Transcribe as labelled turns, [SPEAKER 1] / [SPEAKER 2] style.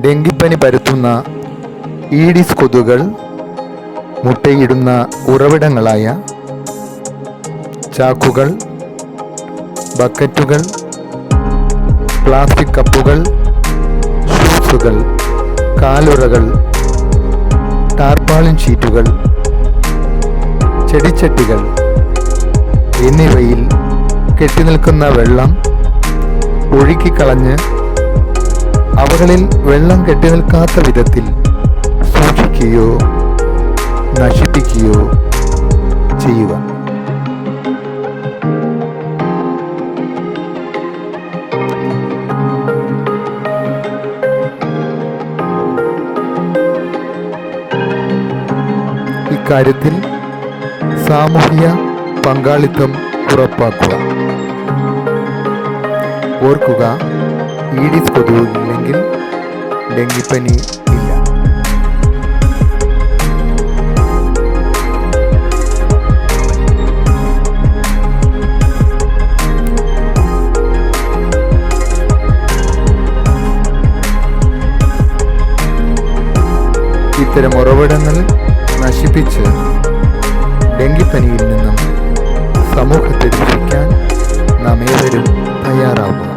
[SPEAKER 1] ഡെങ്കിപ്പനി പരത്തുന്ന ഈഡിസ് കൊതുകുകൾ മുട്ടയിടുന്ന ഉറവിടങ്ങളായ ചാക്കുകൾ, ബക്കറ്റുകൾ, പ്ലാസ്റ്റിക് കപ്പുകൾ, ഷൂസുകൾ, കാലുറകൾ, ടാർപാളിൻ ഷീറ്റുകൾ, ചെടിച്ചട്ടികൾ എന്നിവയിൽ കെട്ടിനിൽക്കുന്ന വെള്ളം ഒഴുക്കിക്കളഞ്ഞ് അവകളിൽ വെള്ളം കെട്ടിനിൽക്കാത്ത വിധത്തിൽ സൂക്ഷിക്കുകയോ നശിപ്പിക്കുകയോ ചെയ്യുക. ഇക്കാര്യത്തിൽ സാമൂഹിക പങ്കാളിത്തം ഉറപ്പാക്കുക. ഓർക്കുക, ഈഡിസ് കൊതുകില്ലെങ്കിൽ ഡെങ്കിപ്പനി ഇല്ല. ഇത്തരം ഉറവിടങ്ങൾ നശിപ്പിച്ച് ഡെങ്കിപ്പനിയിൽ നിന്നും സമൂഹത്തെ രക്ഷിക്കാൻ നാം ഏവരും തയ്യാറാവുക.